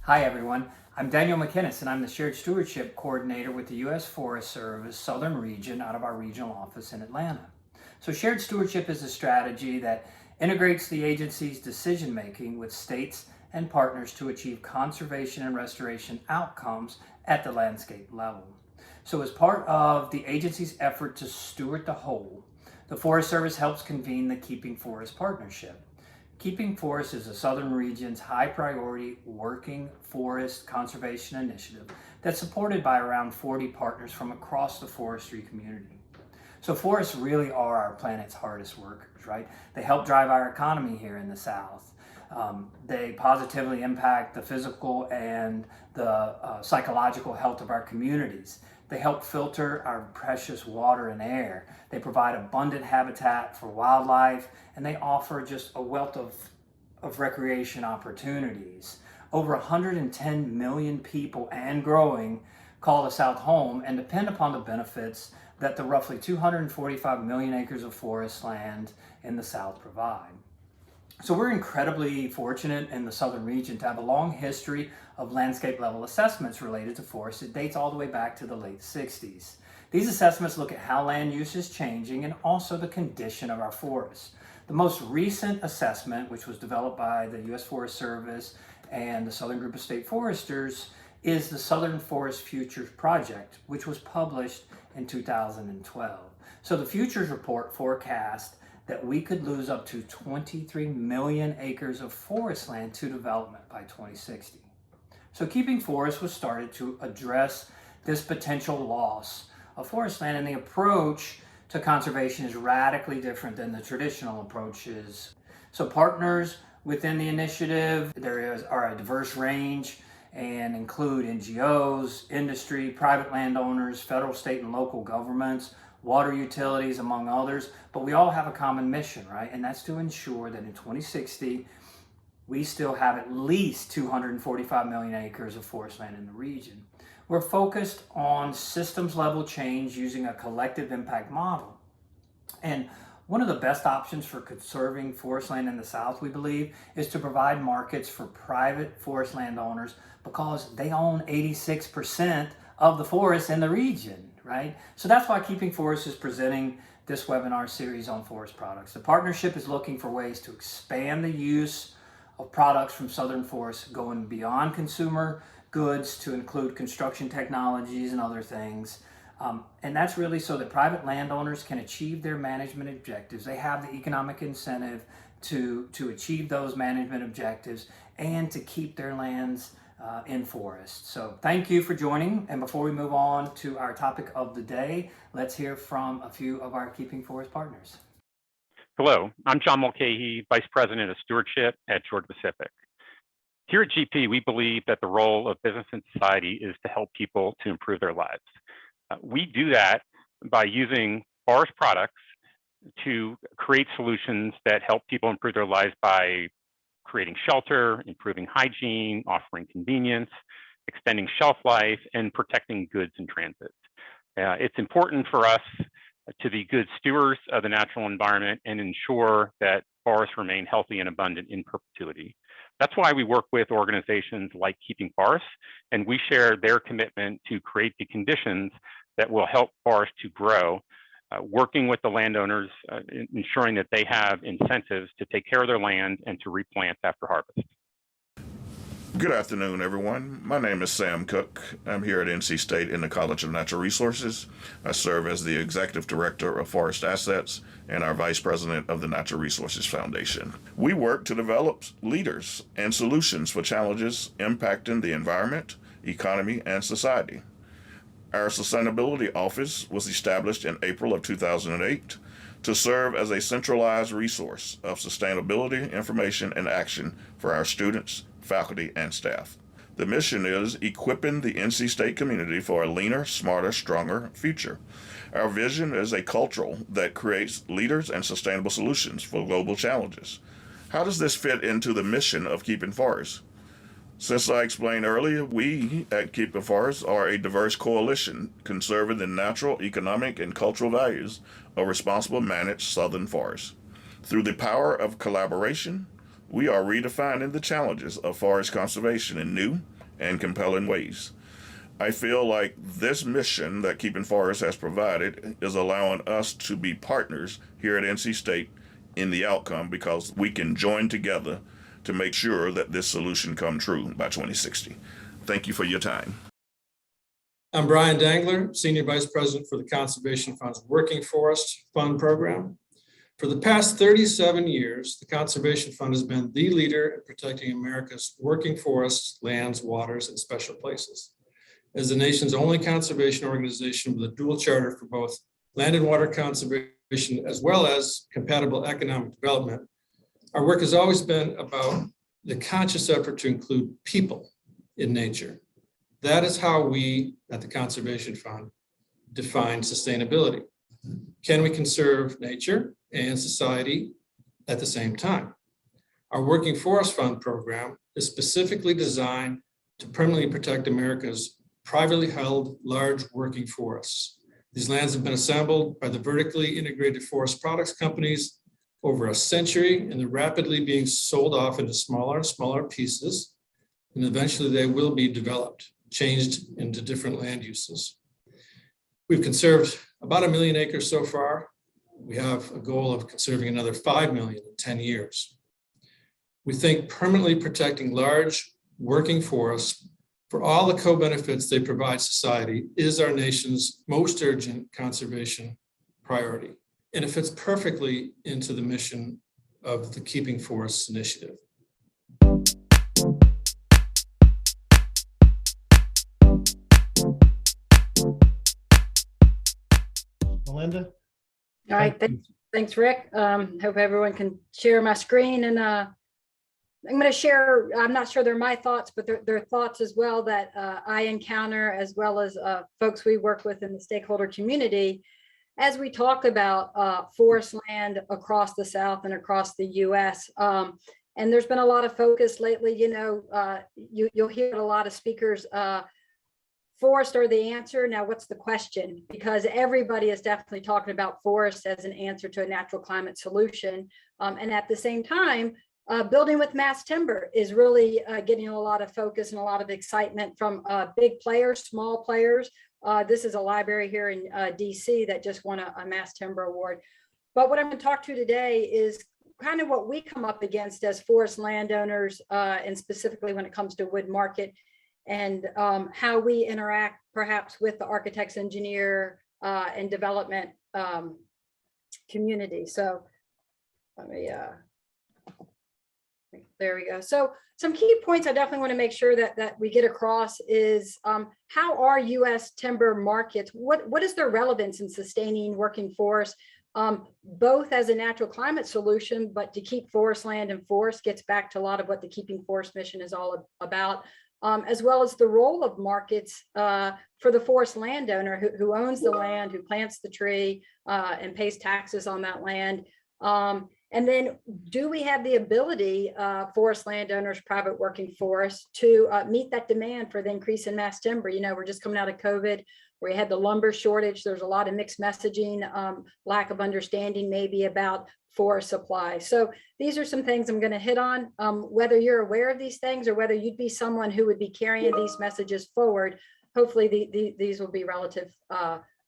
Hi everyone, I'm Daniel McInnes and I'm the Shared Stewardship Coordinator with the U.S. Forest Service Southern Region out of our regional office in Atlanta. So shared stewardship is a strategy that integrates the agency's decision making with states and partners to achieve conservation and restoration outcomes at the landscape level. So as part of the agency's effort to steward the whole, the Forest Service helps convene the Keeping Forest Partnership. Keeping Forest is the Southern Region's high priority working forest conservation initiative that's supported by around 40 partners from across the forestry community. So forests really are our planet's hardest workers, right? They help drive our economy here in the South. They positively impact the physical and the psychological health of our communities. They help filter our precious water and air. They provide abundant habitat for wildlife, and they offer just a wealth of recreation opportunities. Over 110 million people and growing call the South home and depend upon the benefits that the roughly 245 million acres of forest land in the South provide. So we're incredibly fortunate in the Southern region to have a long history of landscape level assessments related to forests. It dates all the way back to the late 60s. These assessments look at how land use is changing and also the condition of our forests. The most recent assessment, which was developed by the U.S. Forest Service and the Southern Group of State Foresters, is the Southern Forest Futures Project, which was published in 2012. So the Futures Report forecast that we could lose up to 23 million acres of forest land to development by 2060. So Keeping Forest was started to address this potential loss of forest land, and the approach to conservation is radically different than the traditional approaches. So partners within the initiative, are a diverse range and include NGOs, industry, private landowners, federal, state, and local governments, water utilities, among others, but we all have a common mission, right? And that's to ensure that in 2060, we still have at least 245 million acres of forest land in the region. We're focused on systems level change using a collective impact model. And one of the best options for conserving forest land in the South, we believe, is to provide markets for private forest landowners because they own 86% of the forests in the region, right? So that's why Keeping Forest is presenting this webinar series on forest products. The partnership is looking for ways to expand the use of products from southern forests, going beyond consumer goods to include construction technologies and other things. And that's really so that private landowners can achieve their management objectives. They have the economic incentive to achieve those management objectives and to keep their lands in forests. So thank you for joining. And before we move on to our topic of the day, let's hear from a few of our Keeping Forest partners. Hello, I'm John Mulcahy, Vice President of Stewardship at Georgia Pacific. Here at GP, we believe that the role of business and society is to help people to improve their lives. We do that by using forest products to create solutions that help people improve their lives by creating shelter, improving hygiene, offering convenience, extending shelf life, and protecting goods in transit. It's important for us to be good stewards of the natural environment and ensure that forests remain healthy and abundant in perpetuity. That's why we work with organizations like Keeping Forests, and we share their commitment to create the conditions that will help forests to grow, working with the landowners, ensuring that they have incentives to take care of their land and to replant after harvest. Good afternoon, everyone. My name is Sam Cook. I'm here at NC State in the College of Natural Resources. I serve as the Executive Director of Forest Assets and our Vice President of the Natural Resources Foundation. We work to develop leaders and solutions for challenges impacting the environment, economy, and society. Our Sustainability Office was established in April of 2008 to serve as a centralized resource of sustainability information and action for our students, faculty, and staff. The mission is equipping the NC State community for a leaner, smarter, stronger future. Our vision is a cultural that creates leaders and sustainable solutions for global challenges. How does this fit into the mission of Keeping Forests? Since I explained earlier, we at Keeping Forests are a diverse coalition conserving the natural, economic, and cultural values of responsible managed southern forests. Through the power of collaboration, we are redefining the challenges of forest conservation in new, and compelling ways. I feel like this mission that Keeping Forests has provided is allowing us to be partners here at NC State in the outcome, because we can join together to make sure that this solution come true by 2060. Thank you for your time. I'm Brian Dangler, Senior Vice President for the Conservation Fund's Working Forest Fund program. For the past 37 years, the Conservation Fund has been the leader in protecting America's working forests, lands, waters, and special places. As the nation's only conservation organization with a dual charter for both land and water conservation as well as compatible economic development, our work has always been about the conscious effort to include people in nature. That is how we at the Conservation Fund define sustainability. Can we conserve nature and society at the same time? Our Working Forest Fund program is specifically designed to permanently protect America's privately held large working forests. These lands have been assembled by the vertically integrated forest products companies over a century, and they're rapidly being sold off into smaller and smaller pieces. And eventually they will be developed, changed into different land uses. We've conserved about 1 million acres so far. We have a goal of conserving another 5 million in 10 years. We think permanently protecting large working forests for all the co-benefits they provide society is our nation's most urgent conservation priority. And it fits perfectly into the mission of the Keeping Forests Initiative. Melinda? All right, thanks, Rick. Hope everyone can share my screen, and I'm going to share, I'm not sure they're my thoughts, but they're thoughts as well that I encounter, as well as folks we work with in the stakeholder community, as we talk about forest land across the South and across the US. And there's been a lot of focus lately, you'll hear a lot of speakers, forests are the answer. Now, what's the question? Because everybody is definitely talking about forests as an answer to a natural climate solution. And at the same time, building with mass timber is really getting a lot of focus and a lot of excitement from big players, small players. This is a library here in DC that just won a mass timber award. But what I'm going to talk to today is kind of what we come up against as forest landowners, and specifically when it comes to wood market, and how we interact perhaps with the architects, engineer, and development community. So let me, there we go. So some key points I definitely want to make sure that we get across is how are US timber markets, what is their relevance in sustaining working forests, both as a natural climate solution, but to keep forest land and forest gets back to a lot of what the Keeping Forest mission is all about. As well as the role of markets for the forest landowner who owns the land, who plants the tree and pays taxes on that land. And then do we have the ability, forest landowners, private working forests, to meet that demand for the increase in mass timber? We're just coming out of COVID, where you had the lumber shortage. There's a lot of mixed messaging, lack of understanding maybe about forest supply. So these are some things I'm going to hit on, whether you're aware of these things or whether you'd be someone who would be carrying these messages forward. Hopefully these will be relative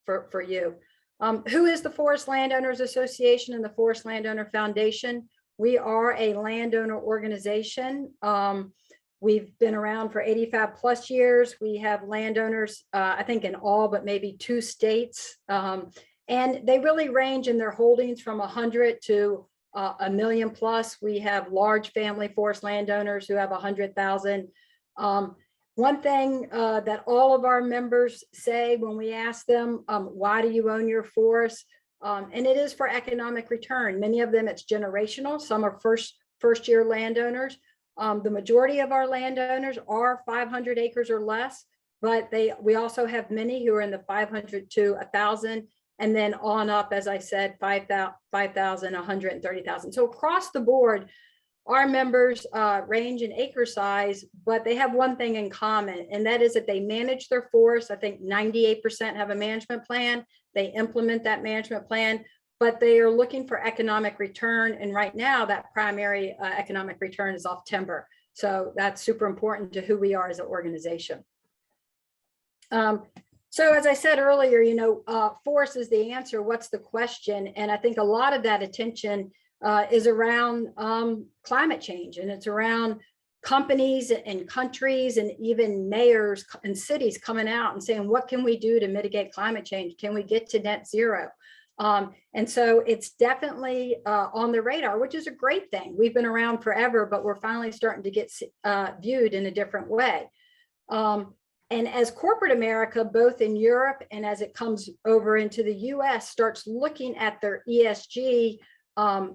for you. Who is the Forest Landowners Association and the Forest Landowner Foundation? We are a landowner organization. We've been around for 85 plus years. We have landowners, I think in all but maybe 2 states. And they really range in their holdings from 100 to 1 million plus. We have large family forest landowners who have 100,000. One thing that all of our members say when we ask them, why do you own your forest? And it is for economic return. Many of them, it's generational. Some are first year landowners. The majority of our landowners are 500 acres or less, but we also have many who are in the 500 to 1,000, and then on up, as I said, 5,000, 130,000. So across the board, our members range in acre size, but they have one thing in common, and that is that they manage their forests. I think 98% have a management plan. They implement that management plan, but they are looking for economic return. And right now, that primary economic return is off timber. So that's super important to who we are as an organization. So as I said earlier, forest is the answer. What's the question? And I think a lot of that attention is around climate change, and it's around companies and countries and even mayors and cities coming out and saying, what can we do to mitigate climate change? Can we get to net zero? And so it's definitely on the radar, which is a great thing. We've been around forever, but we're finally starting to get viewed in a different way. And as corporate America, both in Europe and as it comes over into the US, starts looking at their ESG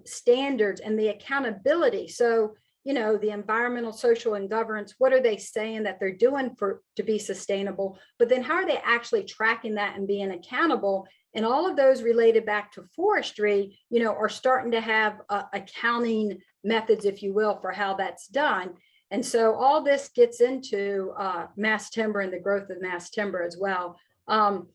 standards and the accountability. So, the environmental, social, and governance, what are they saying that they're doing to be sustainable? But then how are they actually tracking that and being accountable? And all of those related back to forestry, are starting to have accounting methods, if you will, for how that's done. And so all this gets into mass timber and the growth of mass timber as well. And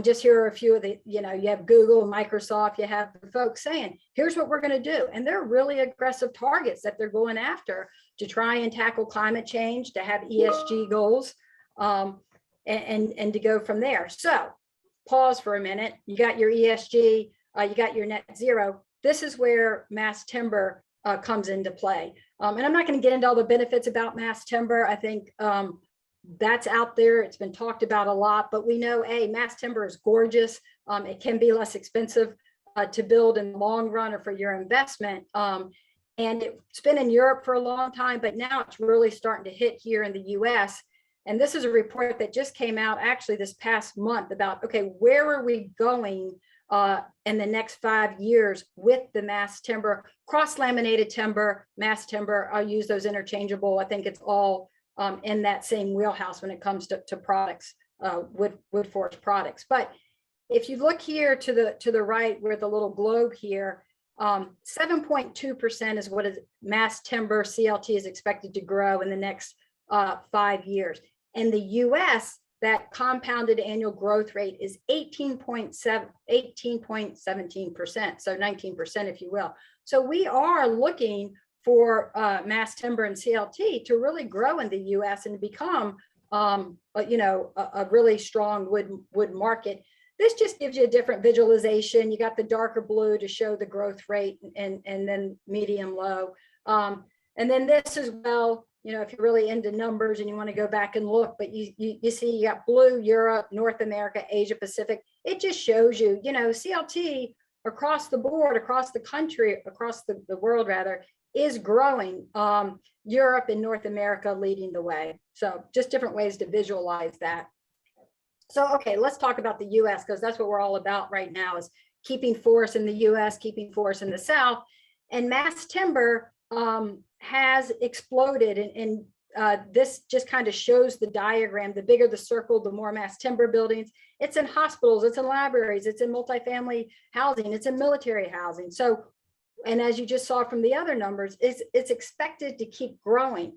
just here are a few of the, you have Google, Microsoft, you have the folks saying, here's what we're going to do. And they're really aggressive targets that they're going after to try and tackle climate change, to have ESG goals, and to go from there. So pause for a minute. You got your ESG, you got your net zero. This is where mass timber comes into play. And I'm not going to get into all the benefits about mass timber. I think that's out there. It's been talked about a lot, but we know, mass timber is gorgeous. It can be less expensive to build in the long run or for your investment. And it's been in Europe for a long time, but now it's really starting to hit here in the US. And this is a report that just came out actually this past month about, okay, where are we going in the next 5 years with the mass timber, cross-laminated timber, mass timber. I'll use those interchangeable. I think it's all in that same wheelhouse when it comes to products, wood forest products. But if you look here to the right where the little globe here, 7.2% is what is mass timber CLT is expected to grow in the next 5 years. In the US, that compounded annual growth rate is 18.17%, so 19%, if you will. So we are looking for mass timber and CLT to really grow in the US and to become, a really strong wood market. This just gives you a different visualization. You got the darker blue to show the growth rate and then medium low. And then this as well, if you're really into numbers and you want to go back and look, but you see you got blue, Europe, North America, Asia Pacific. It just shows you, CLT across the board, across the country, across the world rather, is growing. Europe and North America leading the way. So just different ways to visualize that. So, okay, let's talk about the US, because that's what we're all about right now, is keeping forests in the US, keeping forests in the South. And mass timber has exploded. And this just kind of shows the diagram. The bigger the circle, the more mass timber buildings. It's in hospitals, it's in libraries, it's in multifamily housing, it's in military housing. So, and as you just saw from the other numbers, it's expected to keep growing.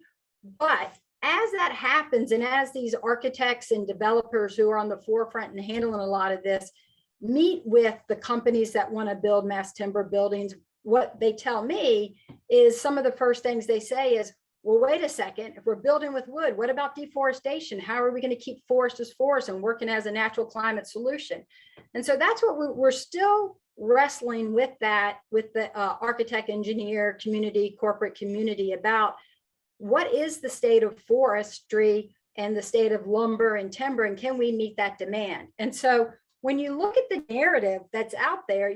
But as that happens, and as these architects and developers who are on the forefront and handling a lot of this meet with the companies that want to build mass timber buildings, what they tell me is some of the first things they say is, well, wait a second, if we're building with wood, what about deforestation? How are we going to keep forest as forest and working as a natural climate solution? And so that's what we're still wrestling with, that with the architect, engineer community, corporate community, about what is the state of forestry and the state of lumber and timber, and can we meet that demand? And so when you look at the narrative that's out there,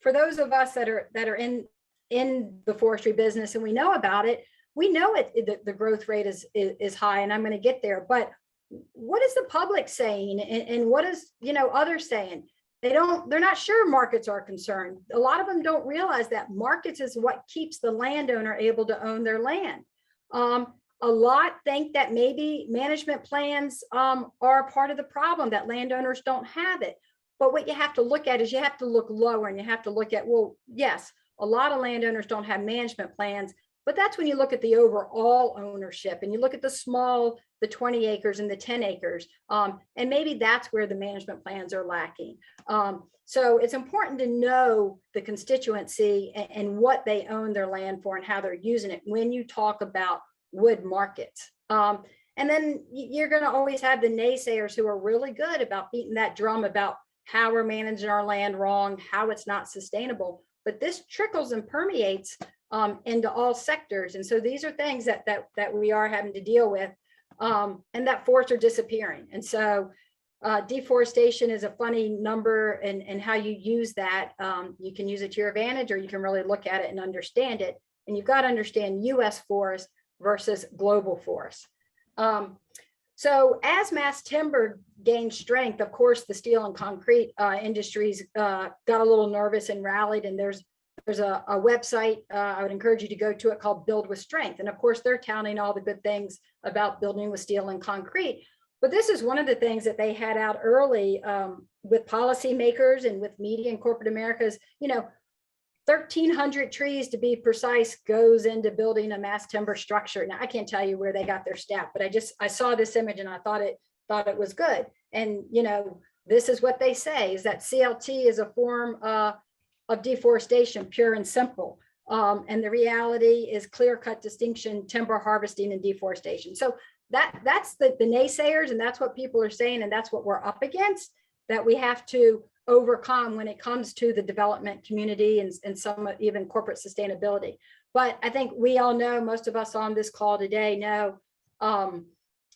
for those of us that are in the forestry business and we know about it, we know the growth rate is high, and I'm going to get there. But what is the public saying, and what is others saying? They're not sure markets are concerned. A lot of them don't realize that markets is what keeps the landowner able to own their land. A lot think that maybe management plans are part of the problem, that landowners don't have it. But what you have to look at is you have to look lower, and you have to look at, well, yes, a lot of landowners don't have management plans, but that's when you look at the overall ownership and you look at the small, the 20 acres and the 10 acres. And maybe that's where the management plans are lacking. So it's important to know the constituency and what they own their land for and how they're using it when you talk about wood markets. And then you're going to always have the naysayers who are really good about beating that drum about how we're managing our land wrong, how it's not sustainable. But this trickles and permeates into all sectors. And so these are things that we are having to deal with, and that forests are disappearing. And so deforestation is a funny number, and how you use that. You can use it to your advantage, or you can really look at it and understand it. And you've got to understand US forests versus global forests. So as mass timber gained strength, of course, the steel and concrete industries got a little nervous and rallied. And there's a website I would encourage you to go to it called Build with Strength. And of course, they're touting all the good things about building with steel and concrete. But this is one of the things that they had out early with policymakers and with media and corporate America's, 1,300 trees to be precise goes into building a mass timber structure. Now I can't tell you where they got their stat, but I saw this image and I thought it was good. And this is what they say, is that CLT is a form of deforestation, pure and simple. And the reality is clear-cut distinction, timber harvesting and deforestation. So that's the naysayers, and that's what people are saying, and that's what we're up against, that we have to overcome when it comes to the development community and some even corporate sustainability. But I think we all know, most of us on this call today know,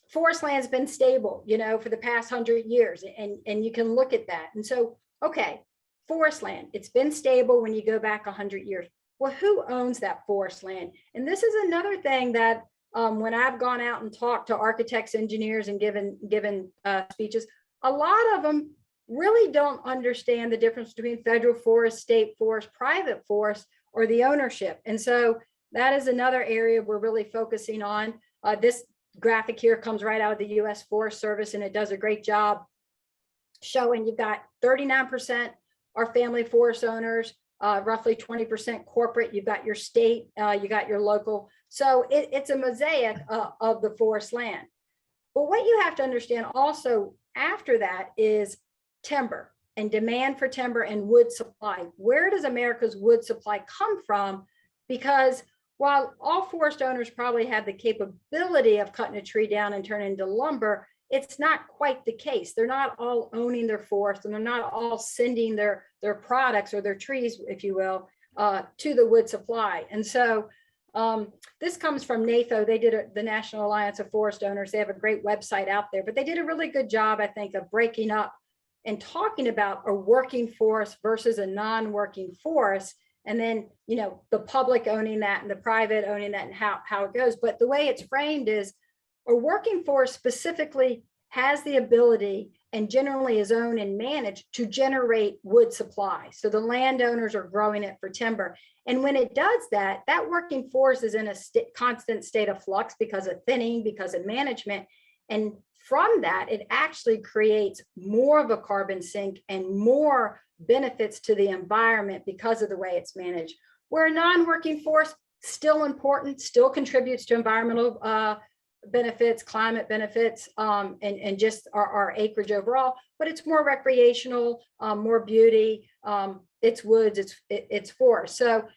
forest land's been stable, for the past 100 years, and you can look at that. And so, okay, forest land, it's been stable when you go back 100 years. Well, who owns that forest land? And this is another thing that when I've gone out and talked to architects, engineers, and given speeches, a lot of them really don't understand the difference between federal forest, state forest, private forest, or the ownership. And so that is another area we're really focusing on. This graphic here comes right out of the US Forest Service, and it does a great job showing you've got 39% are family forest owners, roughly 20% corporate. You've got your state, you got your local. So it's a mosaic of the forest land. But what you have to understand also after that is timber and demand for timber and wood supply. Where does America's wood supply come from? Because while all forest owners probably have the capability of cutting a tree down and turning it into lumber, it's not quite the case. They're not all owning their forest, and they're not all sending their products or their trees, if you will, to the wood supply. And so this comes from NAFO. They did the National Alliance of Forest Owners. They have a great website out there, but they did a really good job, I think, of breaking up and talking about a working forest versus a non-working forest. And then, the public owning that and the private owning that and how it goes. But the way it's framed is a working forest specifically has the ability and generally is owned and managed to generate wood supply. So the landowners are growing it for timber. And when it does that, that working forest is in a constant state of flux because of thinning, because of management. And from that, it actually creates more of a carbon sink and more benefits to the environment because of the way it's managed. Where a non-working forest, still important, still contributes to environmental benefits, climate benefits, and just our acreage overall, but it's more recreational, more beauty, it's woods, it's forest. So,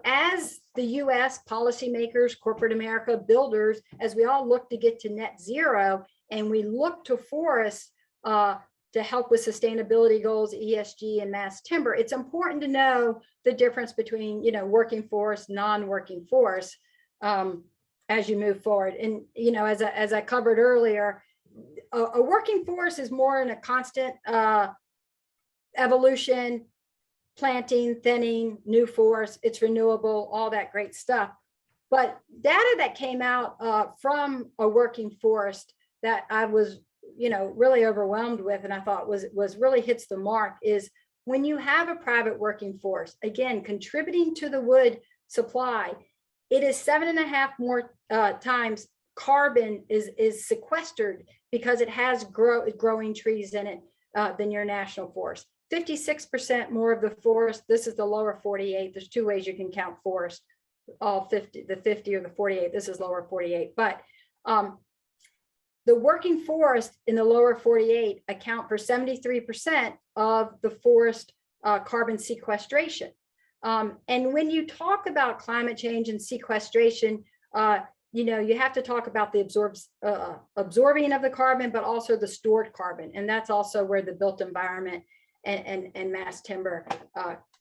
as the US policymakers, corporate America, builders, as we all look to get to net zero, and we look to forests to help with sustainability goals, ESG, and mass timber, it's important to know the difference between, working forest, non-working forest, as you move forward. And, as I covered earlier, a working forest is more in a constant evolution, planting, thinning, new forest, it's renewable, all that great stuff. But data that came out from a working forest that I was, really overwhelmed with, and I thought was really hits the mark, is when you have a private working forest, again, contributing to the wood supply, it is 7.5 more times carbon is sequestered because it has growing trees in it than your national forest. 56% more of the forest. This is the lower 48. There's two ways you can count forest, all 50, the 50 or the 48. This is lower 48. But the working forest in the lower 48 account for 73% of the forest carbon sequestration. And when you talk about climate change and sequestration, you have to talk about the absorbing of the carbon, but also the stored carbon. And that's also where the built environment and mass timber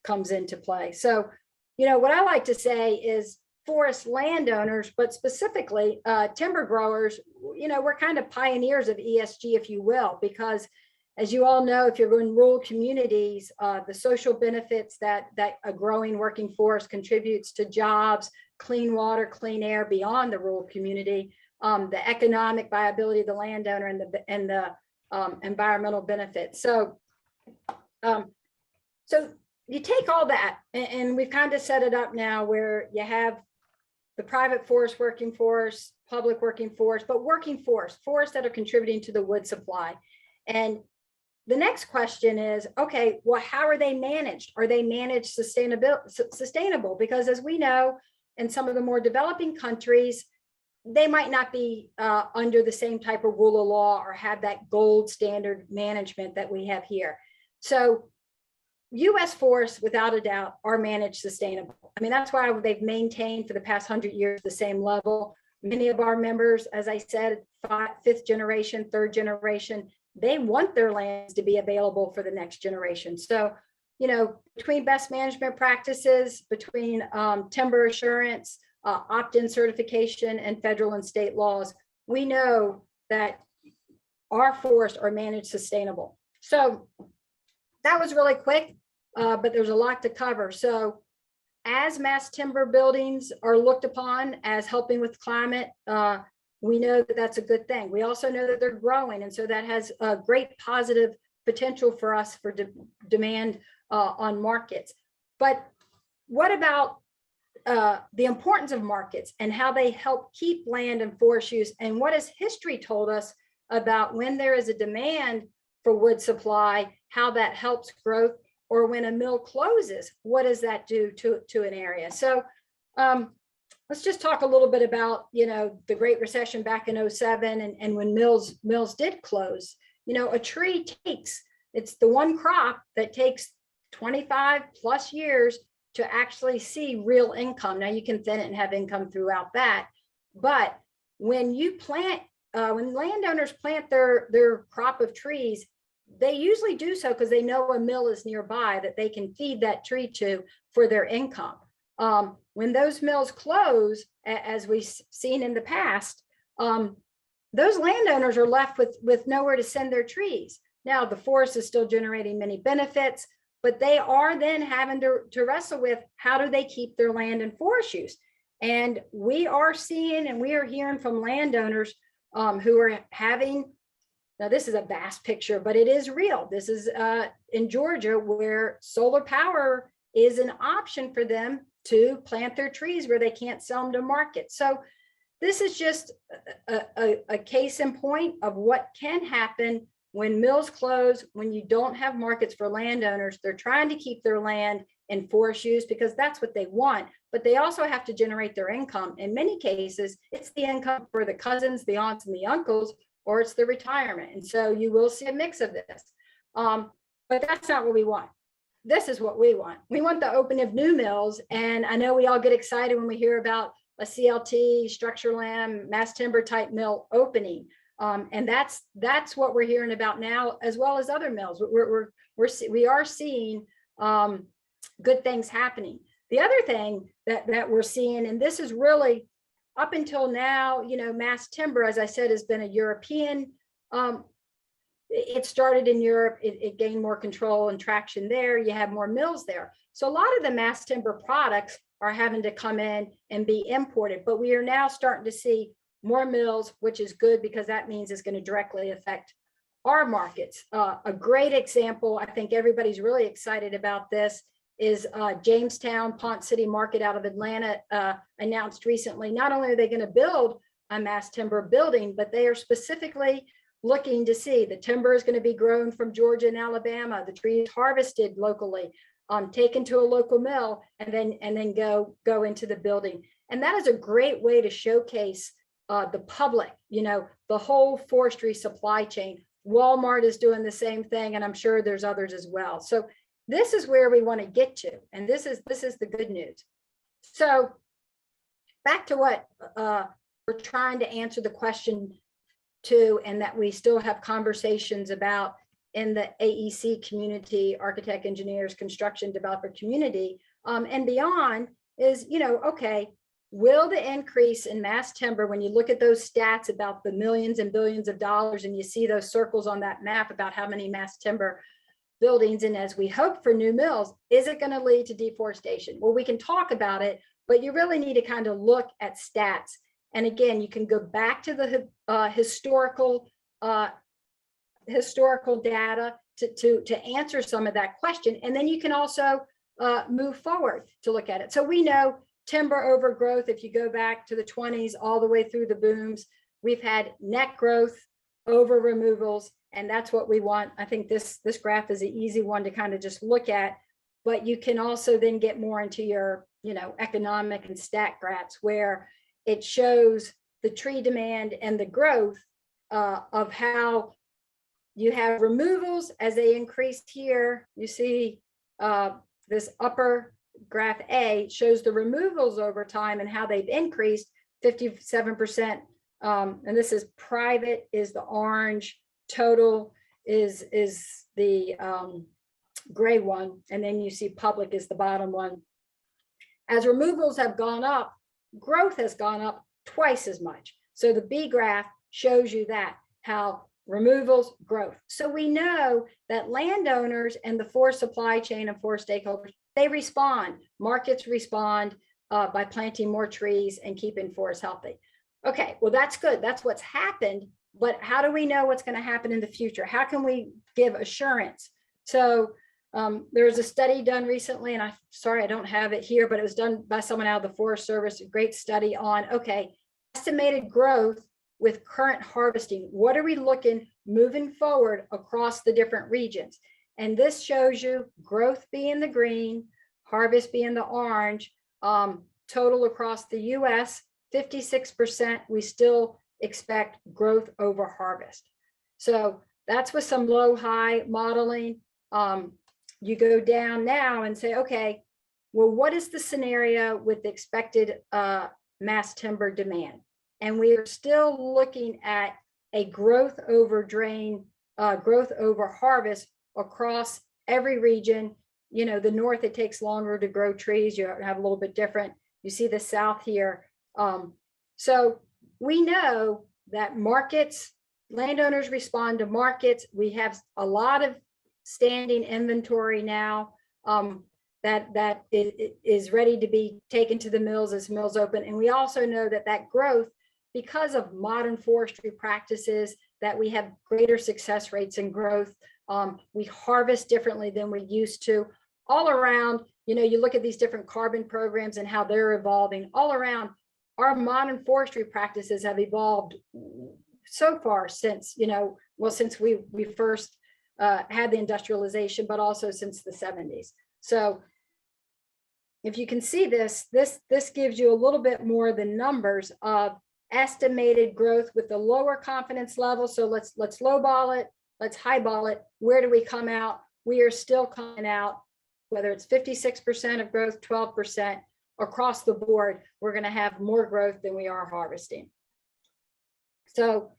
comes into play. So, what I like to say is forest landowners, but specifically timber growers, we're kind of pioneers of ESG, if you will, because as you all know, if you're in rural communities, the social benefits that a growing working forest contributes to jobs, clean water, clean air beyond the rural community, the economic viability of the landowner, and the environmental benefits. So you take all that, and we've kind of set it up now where you have the private forest working forest, public working forest, but working forests that are contributing to the wood supply. And the next question is, okay, well, how are they managed? Are they managed sustainable? Because as we know, in some of the more developing countries, they might not be under the same type of rule of law or have that gold standard management that we have here. So US forests, without a doubt, are managed sustainable. I mean, that's why they've maintained for the past 100 years the same level. Many of our members, as I said, fifth generation, third generation, they want their lands to be available for the next generation. So, between best management practices, between timber assurance, opt-in certification, and federal and state laws, we know that our forests are managed sustainable. So that was really quick, but there's a lot to cover. So as mass timber buildings are looked upon as helping with climate, we know that that's a good thing. We also know that they're growing. And so that has a great positive potential for us for demand on markets. But what about the importance of markets and how they help keep land and forest use? And what has history told us about when there is a demand for wood supply, how that helps growth, or when a mill closes, what does that do to an area? So let's just talk a little bit about, the Great Recession back in 07 and when mills did close. A tree it's the one crop that takes 25 plus years to actually see real income. Now you can thin it and have income throughout that. But when when landowners plant their crop of trees, they usually do so because they know a mill is nearby that they can feed that tree to for their income. When those mills close, as we've seen in the past, those landowners are left with nowhere to send their trees. Now, the forest is still generating many benefits, but they are then having to wrestle with how do they keep their land and forest use. And we are seeing and we are hearing from landowners who are having, now this is a vast picture, but it is real. This is in Georgia where solar power is an option for them to plant their trees where they can't sell them to market. So this is just a case in point of what can happen when mills close, when you don't have markets for landowners. They're trying to keep their land in forest use because that's what they want, but they also have to generate their income. In many cases, it's the income for the cousins, the aunts, and the uncles, or it's the retirement. And so you will see a mix of this. But that's not what we want. This is what we want. We want the opening of new mills. And I know we all get excited when we hear about a CLT, structure lamb, mass timber type mill opening. And that's what we're hearing about now, as well as other mills. We are seeing good things happening. The other thing that we're seeing, and this is really up until now, mass timber, as I said, has been a European. It started in Europe. It gained more control and traction there. You have more mills there. So a lot of the mass timber products are having to come in and be imported. But we are now starting to see more mills, which is good because that means it's going to directly affect our markets. A great example, I think everybody's really excited about this, is Jamestown Ponce City Market out of Atlanta announced recently. Not only are they going to build a mass timber building, but they are specifically looking to see the timber is going to be grown from Georgia and Alabama. The tree is harvested locally, taken to a local mill, and then go into the building. And that is a great way to showcase the public, the whole forestry supply chain. Walmart is doing the same thing, and I'm sure there's others as well. So this is where we want to get to, and this is the good news. So back to what we're trying to answer the question too, and that we still have conversations about in the AEC community, architect, engineers, construction developer community, and beyond is, okay, will the increase in mass timber, when you look at those stats about the millions and billions of dollars, and you see those circles on that map about how many mass timber buildings, and as we hope for new mills, is it going to lead to deforestation? Well, we can talk about it, but you really need to kind of look at stats. And again, you can go back to the historical data to answer some of that question. And then you can also move forward to look at it. So we know timber overgrowth, if you go back to the 20s, all the way through the booms, we've had net growth over removals, and that's what we want. I think this graph is an easy one to kind of just look at, but you can also then get more into your, economic and stat graphs where it shows the tree demand and the growth of how you have removals as they increased here. You see this upper graph A shows the removals over time and how they've increased 57%. And this is private is the orange, total is the gray one. And then you see public is the bottom one. As removals have gone up, growth has gone up twice as much. So the B graph shows you that, how removals, growth. So we know that landowners and the forest supply chain and forest stakeholders, they respond. Markets respond by planting more trees and keeping forests healthy. Okay, well, that's good. That's what's happened. But how do we know what's going to happen in the future? How can we give assurance? So there was a study done recently, and sorry, I don't have it here, but it was done by someone out of the Forest Service, a great study on, okay, estimated growth with current harvesting. What are we looking moving forward across the different regions? And this shows you growth being the green, harvest being the orange, total across the US, 56%, we still expect growth over harvest. So that's with some low high modeling. You go down now and say, okay, well, what is the scenario with the expected mass timber demand? And we are still looking at a growth over drain, growth over harvest across every region. The north, it takes longer to grow trees. You have a little bit different. You see the south here. So we know that markets, landowners respond to markets. We have a lot of standing inventory now that is ready to be taken to the mills as mills open. And we also know that growth, because of modern forestry practices, that we have greater success rates in growth. We harvest differently than we used to. All around, you look at these different carbon programs and how they're evolving. All around, our modern forestry practices have evolved so far since, since we first had the industrialization, but also since the 70s. So if you can see this gives you a little bit more the numbers of estimated growth with the lower confidence level. So let's lowball it, let's highball it. Where do we come out? We are still coming out, whether it's 56% of growth, 12% across the board, we're going to have more growth than we are harvesting. So,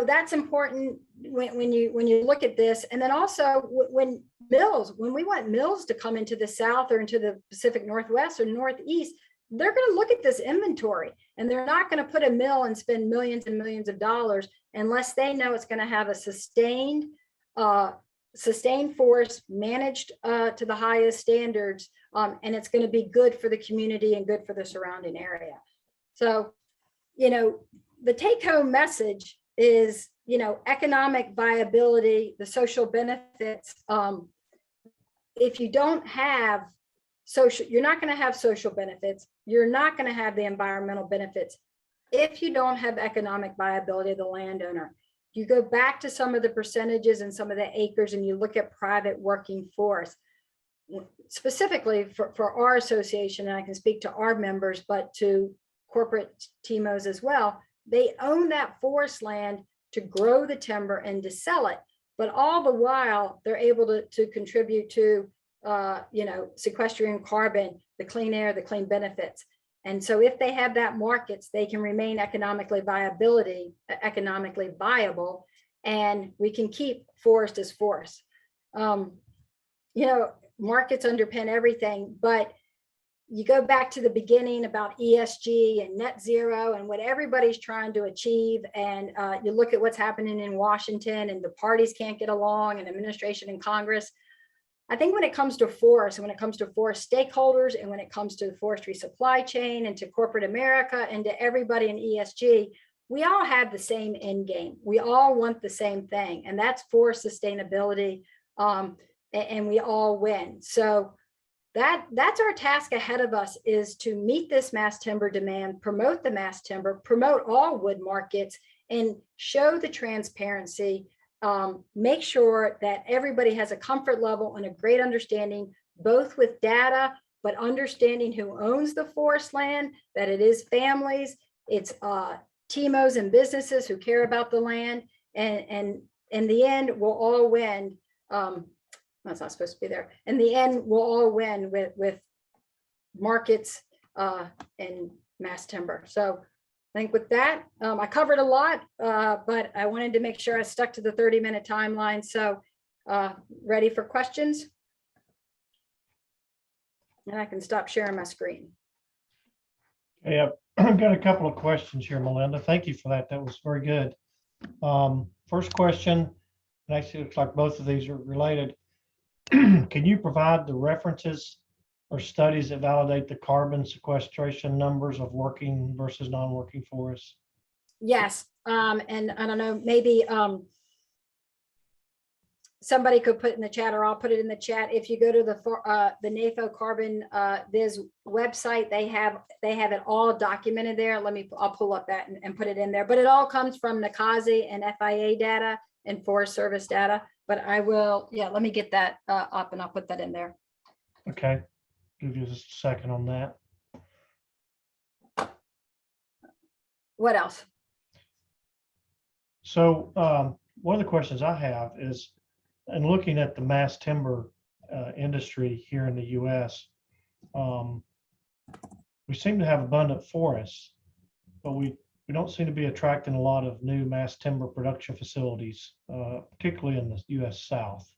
that's important when you look at this. And then also when we want mills to come into the South or into the Pacific Northwest or Northeast, they're going to look at this inventory, and they're not going to put a mill and spend millions and millions of dollars unless they know it's going to have a sustained forest managed to the highest standards, and it's going to be good for the community and good for the surrounding area. So, the take-home message is, economic viability, the social benefits. If you don't have you're not going to have social benefits. You're not going to have the environmental benefits if you don't have economic viability of the landowner. You go back to some of the percentages and some of the acres, and you look at private working forest. Specifically for our association, and I can speak to our members, but to corporate TMOs as well, they own that forest land to grow the timber and to sell it. But all the while, they're able to contribute to sequestering carbon, the clean air, the clean benefits. And so if they have that markets, they can remain economically viable, and we can keep forest as forest. Markets underpin everything, but you go back to the beginning about ESG and net zero and what everybody's trying to achieve. And you look at what's happening in Washington, and the parties can't get along, and administration and Congress. I think when it comes to forest, and when it comes to forest stakeholders, and when it comes to the forestry supply chain and to corporate America and to everybody in ESG, we all have the same end game. We all want the same thing, and that's forest sustainability, and we all win. So that's our task ahead of us, is to meet this mass timber demand, promote the mass timber, promote all wood markets, and show the transparency, make sure that everybody has a comfort level and a great understanding, both with data, but understanding who owns the forest land, that it is families, it's TMOs and businesses who care about the land, and in the end, we'll all win. That's not supposed to be there. In the end, we'll all win with markets and mass timber. So I think with that, I covered a lot, but I wanted to make sure I stuck to the 30-minute timeline. So ready for questions? And I can stop sharing my screen. Yeah, I've got a couple of questions here, Melinda. Thank you for that. That was very good. First question, and actually looks like both of these are related. Can you provide the references or studies that validate the carbon sequestration numbers of working versus non-working forests? Yes, and I don't know, maybe somebody could put in the chat, or I'll put it in the chat. If you go to the NAFO Carbon Viz website, they have it all documented there. I'll pull up that and put it in there. But it all comes from NCASI and FIA data and Forest Service data. But I will, let me get that up, and I'll put that in there. Okay, give you just a second on that. What else? So one of the questions I have is, in looking at the mass timber industry here in the U.S., we seem to have abundant forests, but we don't seem to be attracting a lot of new mass timber production facilities, particularly in the U.S. South.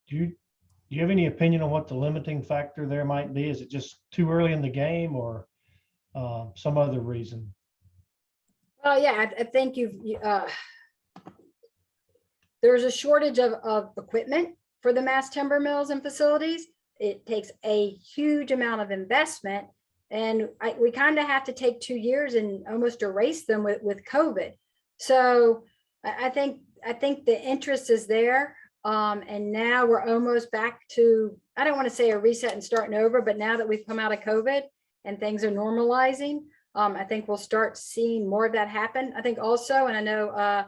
Do you have any opinion on what the limiting factor there might be? Is it just too early in the game, or some other reason? Well, yeah, I think there's a shortage of equipment for the mass timber mills and facilities. It takes a huge amount of investment, and we kind of have to take 2 years and almost erase them with COVID. So I think the interest is there. And now we're almost back to, I don't want to say a reset and starting over, but now that we've come out of COVID and things are normalizing, I think we'll start seeing more of that happen. I think also, and I know,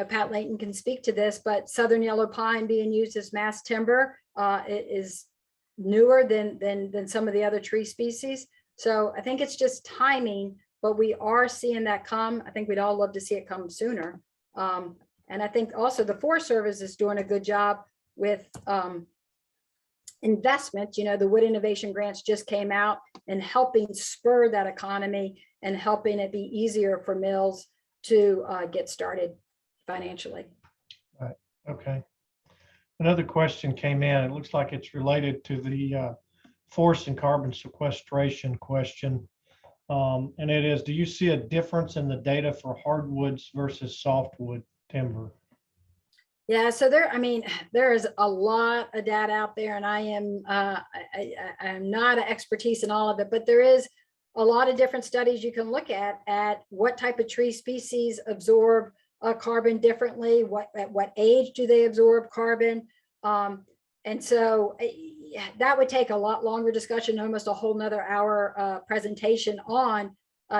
Pat Layton can speak to this, but Southern Yellow Pine being used as mass timber is newer than some of the other tree species. So I think it's just timing, but we are seeing that come. I think we'd all love to see it come sooner. And I think also the Forest Service is doing a good job with investment. The Wood Innovation Grants just came out and helping spur that economy and helping it be easier for mills to get started financially. Right. Okay. Another question came in. It looks like it's related to the forest and carbon sequestration question. And it is, do you see a difference in the data for hardwoods versus softwood timber? Yeah, so there is a lot of data out there, and I'm not an expertise in all of it, but there is a lot of different studies you can look at what type of tree species absorb carbon differently, at what age do they absorb carbon. And so that would take a lot longer discussion, almost a whole nother hour presentation on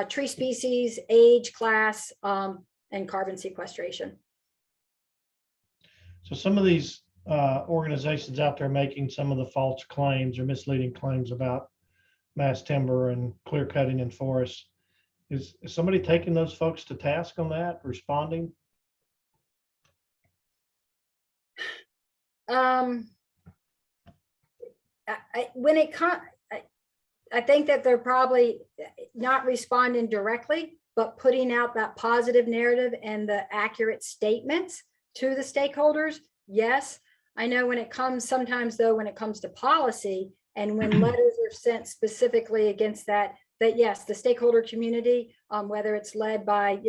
tree species, age, class, and carbon sequestration. So some of these organizations out there making some of the false claims or misleading claims about mass timber and clear cutting in forests, is somebody taking those folks to task on that, responding? When it comes, I think that they're probably not responding directly, but putting out that positive narrative and the accurate statements to the stakeholders. Yes, I know when it comes, sometimes though, when it comes to policy and when letters are sent specifically against that yes, the stakeholder community, whether it's led by,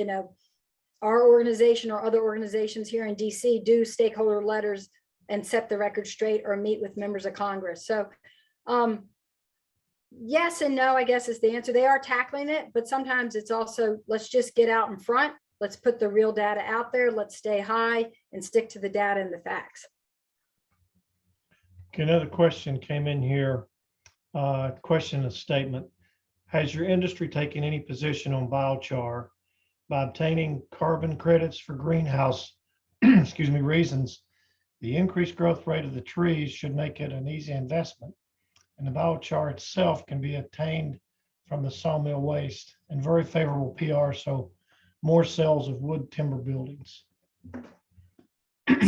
our organization or other organizations here in DC, do stakeholder letters and set the record straight or meet with members of Congress. So yes and no, I guess is the answer. They are tackling it, but sometimes it's also, let's just get out in front. Let's put the real data out there. Let's stay high and stick to the data and the facts. Okay, another question came in here. Question and statement. Has your industry taken any position on biochar by obtaining carbon credits for greenhouse, excuse me, reasons? The increased growth rate of the trees should make it an easy investment, and the biochar itself can be obtained from the sawmill waste and very favorable PR, so more sales of wood timber buildings.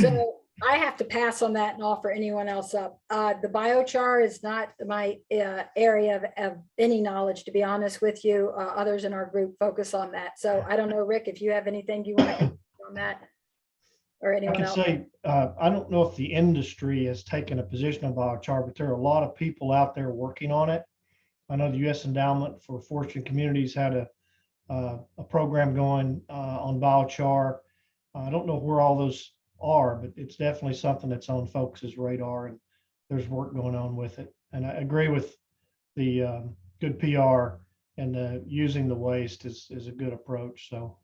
So I have to pass on that and offer anyone else up. The biochar is not my area of any knowledge, to be honest with you. Others in our group focus on that. So I don't know, Rick, if you have anything you want to add on that, or I anyone can else. say, I don't know if the industry has taken a position on biochar, but there are a lot of people out there working on it. I know the U.S. Endowment for Forestry and Communities had a program going on biochar. I don't know where all those are, but it's definitely something that's on folks' radar, and there's work going on with it. And I agree with the good PR, and using the waste is a good approach. So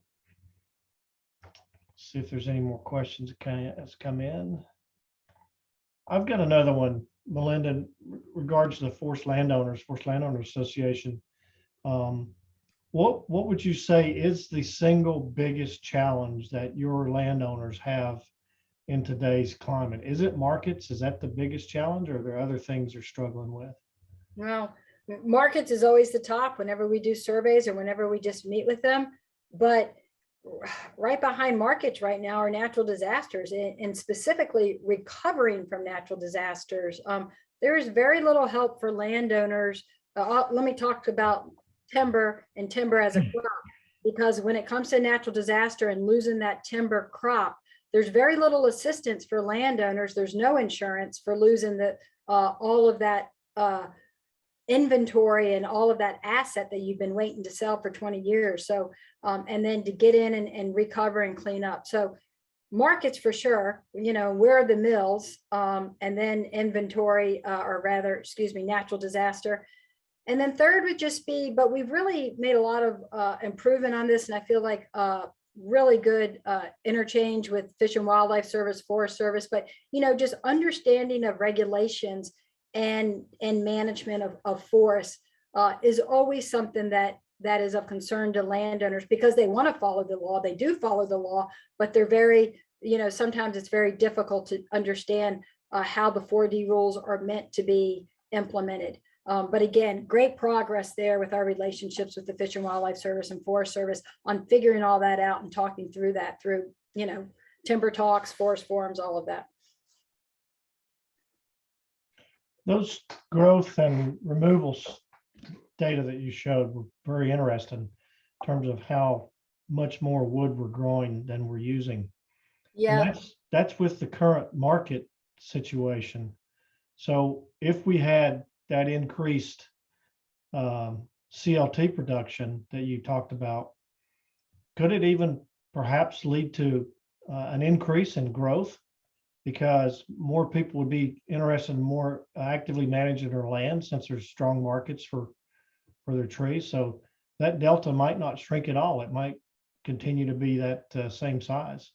see if there's any more questions that's come in. I've got another one, Melinda, in regards to the Forest Landowners Association. What would you say is the single biggest challenge that your landowners have in today's climate? Is it markets? Is that the biggest challenge, or are there other things they're struggling with? Well, markets is always the top whenever we do surveys or whenever we just meet with them. But right behind markets right now are natural disasters, and specifically recovering from natural disasters. There is very little help for landowners. Let me talk about timber and timber as a crop, because when it comes to natural disaster and losing that timber crop, there's very little assistance for landowners. There's no insurance for losing all of that inventory and all of that asset that you've been waiting to sell for 20 years. So, and then to get in and recover and clean up. So markets for sure, where are the mills, and then inventory, or rather, excuse me, natural disaster. And then third would just be, but we've really made a lot of improvement on this. And I feel like really good interchange with Fish and Wildlife Service, Forest Service, but, just understanding of regulations and management of forests is always something that is of concern to landowners, because they want to follow the law. They do follow the law, but they're very, sometimes it's very difficult to understand how the 4D rules are meant to be implemented. But again, great progress there with our relationships with the Fish and Wildlife Service and Forest Service on figuring all that out and talking through that through, timber talks, forest forums, all of that. Those growth and removals data that you showed were very interesting in terms of how much more wood we're growing than we're using. Yeah. And that's with the current market situation. So if we had that increased CLT production that you talked about, could it even perhaps lead to an increase in growth, because more people would be interested in more actively managing their land since there's strong markets for their trees? So that delta might not shrink at all. It might continue to be that same size.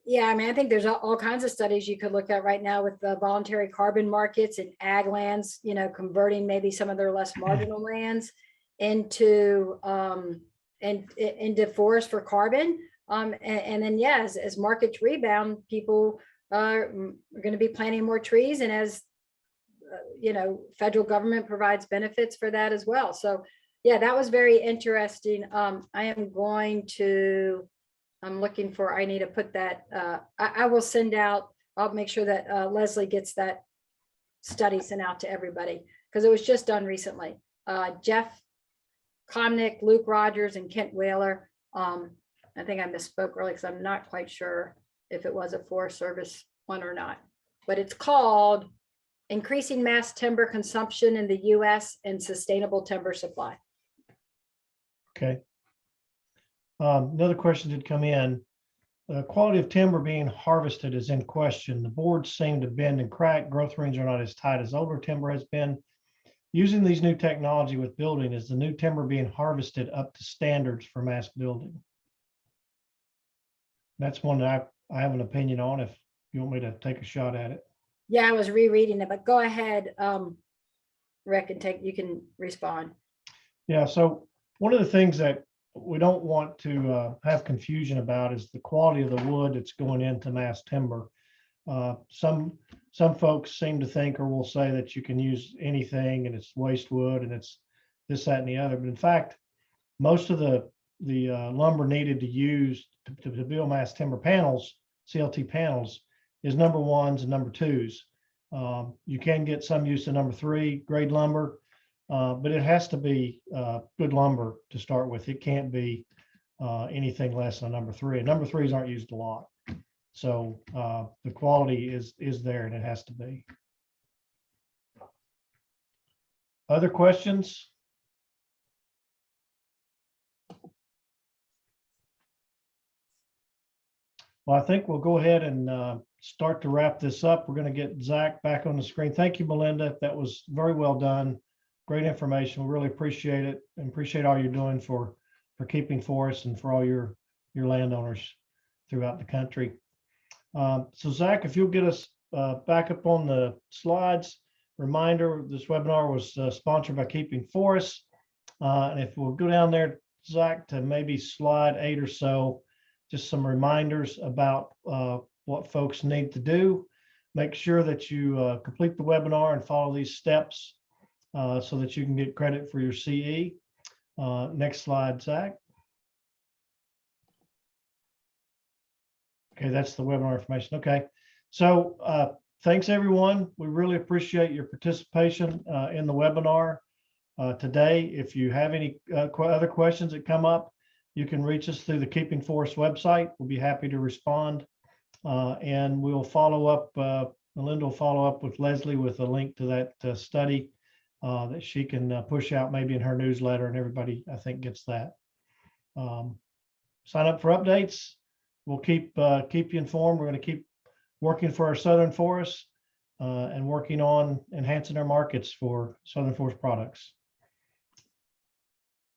Yeah, I mean, I think there's all kinds of studies you could look at right now with the voluntary carbon markets and ag lands, converting maybe some of their less marginal lands into into forest for carbon. And then, yeah, as markets rebound, people are going to be planting more trees, and as federal government provides benefits for that as well. So yeah, that was very interesting. I'm looking for, I need to put that, I will send out, I'll make sure that Leslie gets that study sent out to everybody, because it was just done recently. Jeff Comnick, Luke Rogers, and Kent Whaler. I think I misspoke earlier because I'm not quite sure if it was a Forest Service one or not, but it's called Increasing Mass Timber Consumption in the U.S. and Sustainable Timber Supply. Okay. Another question did come in. The quality of timber being harvested is in question. The boards seem to bend and crack. Growth rings are not as tight as older timber has been. Using these new technology with building, is the new timber being harvested up to standards for mass building? That's one that I have an opinion on, if you want me to take a shot at it. Yeah, I was rereading it, but go ahead, Rick, and you can respond. Yeah, so one of the things that we don't want to have confusion about is the quality of the wood that's going into mass timber. Some folks seem to think or will say that you can use anything and it's waste wood and it's this, that, and the other. But in fact, most of the lumber needed to use to build mass timber panels, CLT panels, is number ones and number twos. You can get some use of number 3 grade lumber, but it has to be good lumber to start with. It can't be anything less than a number 3. And number 3s aren't used a lot. So the quality is there and it has to be. Other questions? Well, I think we'll go ahead and start to wrap this up. We're going to get Zach back on the screen. Thank you, Melinda. That was very well done. Great information. We really appreciate it and appreciate all you're doing for keeping forests and for all your landowners throughout the country. So Zach, if you'll get us back up on the slides. Reminder, this webinar was sponsored by Keeping Forests. And if we'll go down there, Zach, to maybe slide 8 or so, just some reminders about what folks need to do. Make sure that you complete the webinar and follow these steps so that you can get credit for your CE. Next slide, Zach. Okay, that's the webinar information. Okay, so thanks everyone. We really appreciate your participation in the webinar today. If you have any other questions that come up, you can reach us through the Keeping Forest website. We'll be happy to respond. And we'll follow up, Melinda will follow up with Leslie with a link to that study that she can push out maybe in her newsletter, and everybody, I think, gets that. Sign up for updates. We'll keep you informed. We're going to keep working for our Southern forests and working on enhancing our markets for Southern forest products.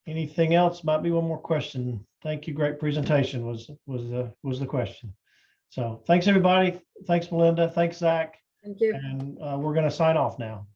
Anything else? Might be one more question. Thank you. Great presentation was the question. So thanks everybody. Thanks Melinda. Thanks Zach. Thank you. And we're going to sign off now.